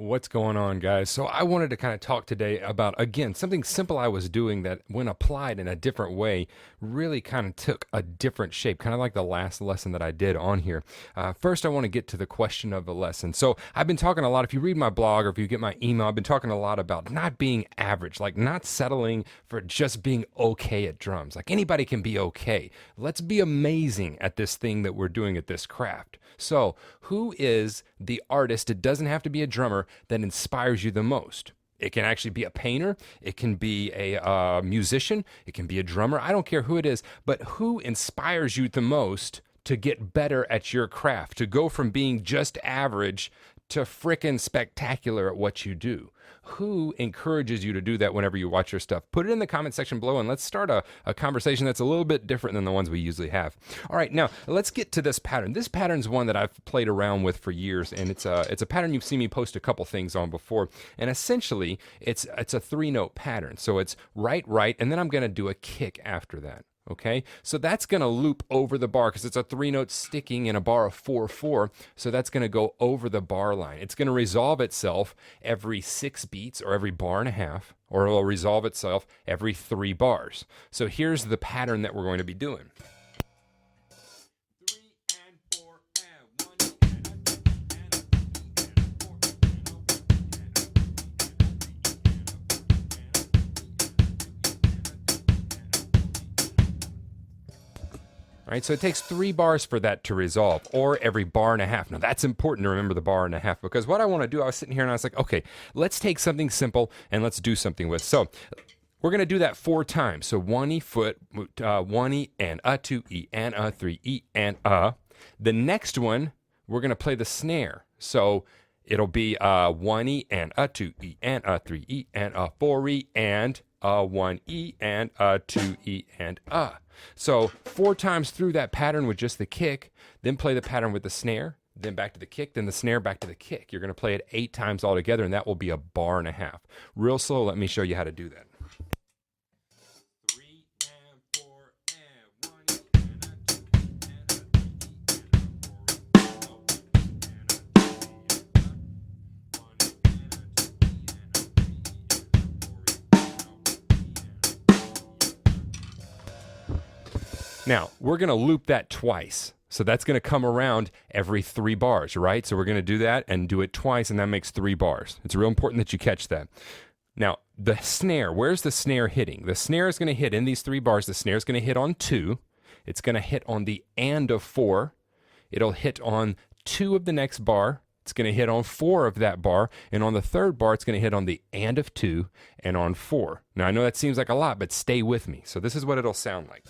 What's going on, guys? So, I wanted to kind of talk today about, again, something simple I was doing that, when applied in a different way, really kind of took a different shape, kind of like the last lesson that I did on here. First, I want to get to the question of the lesson. So, I've been talking a lot, if you read my blog or if you get my email, I've been talking a lot about not being average, like not settling for just being okay at drums. Like anybody can be okay. Let's be amazing at this thing that we're doing at this craft. So, who is the artist? It doesn't have to be a drummer that inspires you the most. It can actually be a painter. It can be a musician. It can be a drummer. I don't care who it is, but who inspires you the most to get better at your craft, to go from being just average to frickin' spectacular at what you do? Who encourages you to do that whenever you watch your stuff? Put it in the comment section below and let's start a conversation that's a little bit different than the ones we usually have. All right, now let's get to this pattern. This pattern's one that I've played around with for years, and it's a pattern you've seen me post a couple things on before. And essentially, it's a 3-note pattern. So it's right, right, and then I'm going to do a kick after that. Okay, so that's going to loop over the bar because it's a 3-note sticking in a bar of 4/4. So that's going to go over the bar line. It's going to resolve itself every 6 beats or every bar and a half, or it'll resolve itself every 3 bars. So here's the pattern that we're going to be doing. All right, so it takes 3 bars for that to resolve, or every bar and a half. Now, that's important to remember the bar and a half, because what I want to do, I was sitting here and I was like, okay, let's take something simple and let's do something with. So we're going to do that 4 times. So 1 E foot, 1 E and a, 2 E and a, 3 E and a. The next one, we're going to play the snare. So it'll be 1 E and a, 2 E and a, 3 E and a, 4 E and a, 1 E and a, 2 E and a. So 4 times through that pattern with just the kick, then play the pattern with the snare, then back to the kick, then the snare, back to the kick. You're going to play it 8 times all together, and that will be a bar and a half. Real slow, let me show you how to do that. Now, we're going to loop that twice. So that's going to come around every 3 bars, right? So we're going to do that and do it twice, and that makes 3 bars. It's real important that you catch that. Now, the snare, where's the snare hitting? The snare is going to hit in these 3 bars. The snare is going to hit on 2. It's going to hit on the and of 4. It'll hit on 2 of the next bar. It's going to hit on 4 of that bar. And on the 3rd bar, it's going to hit on the and of 2 and on 4. Now, I know that seems like a lot, but stay with me. So this is what it'll sound like.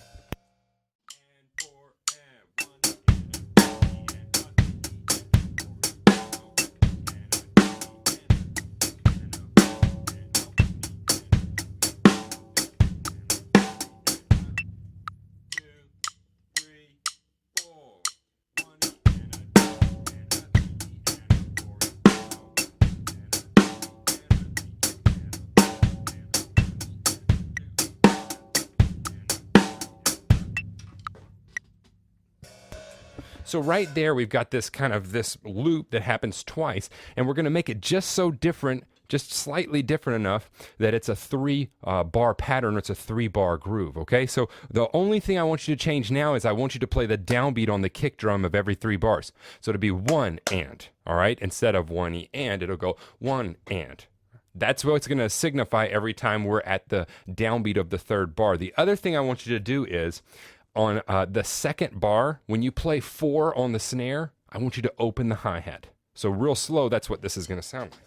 So right there, we've got this kind of this loop that happens twice, and we're going to make it just so different, just slightly different enough that it's a 3 bar pattern, or it's a 3 bar groove, okay? So the only thing I want you to change now is I want you to play the downbeat on the kick drum of every 3 bars. So it'll be 1 and, all right? Instead of 1 E and, it'll go 1 and. That's what it's going to signify every time we're at the downbeat of the 3rd bar. The other thing I want you to do is, on the 2nd bar, when you play 4 on the snare, I want you to open the hi-hat. So real slow, that's what this is going to sound like.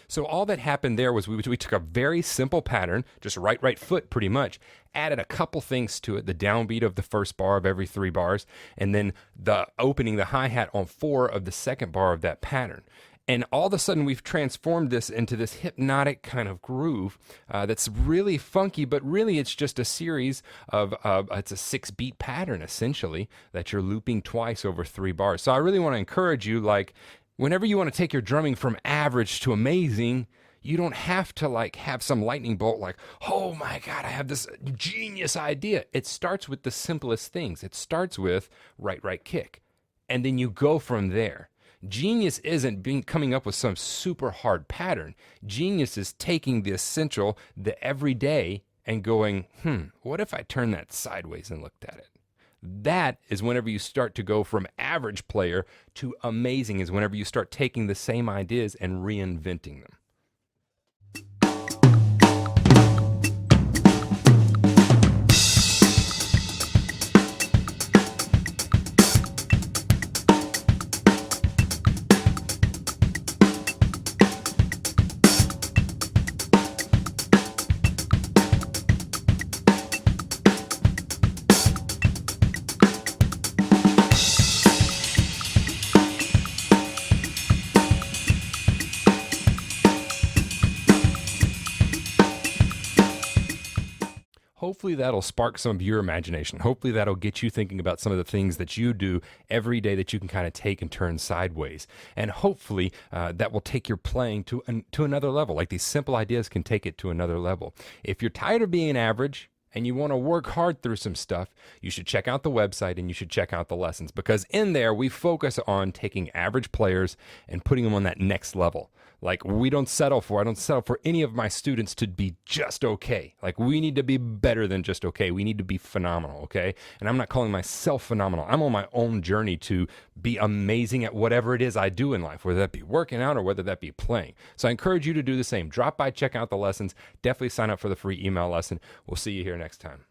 So all that happened there was we took a very simple pattern, just right, right foot pretty much, added a couple things to it, the downbeat of the 1st bar of every 3 bars, and then the opening the hi-hat on 4 of the 2nd bar of that pattern. And all of a sudden, we've transformed this into this hypnotic kind of groove that's really funky, but really it's just a series of, it's a 6-beat pattern essentially that you're looping twice over 3 bars. So I really want to encourage you, like, whenever you want to take your drumming from average to amazing, you don't have to like have some lightning bolt like, oh my God, I have this genius idea. It starts with the simplest things. It starts with right, right, kick. And then you go from there. Genius isn't coming up with some super hard pattern. Genius is taking the essential, the everyday, and going, what if I turn that sideways and looked at it? That is whenever you start to go from average player to amazing, is whenever you start taking the same ideas and reinventing them. Hopefully that'll spark some of your imagination. Hopefully that'll get you thinking about some of the things that you do every day that you can kind of take and turn sideways. And hopefully that will take your playing to another level. Like, these simple ideas can take it to another level. If you're tired of being average and you want to work hard through some stuff, you should check out the website and you should check out the lessons, because in there we focus on taking average players and putting them on that next level. Like, I don't settle for any of my students to be just okay. Like, we need to be better than just okay. We need to be phenomenal, okay? And I'm not calling myself phenomenal. I'm on my own journey to be amazing at whatever it is I do in life, whether that be working out or whether that be playing. So I encourage you to do the same. Drop by, check out the lessons. Definitely sign up for the free email lesson. We'll see you here next time.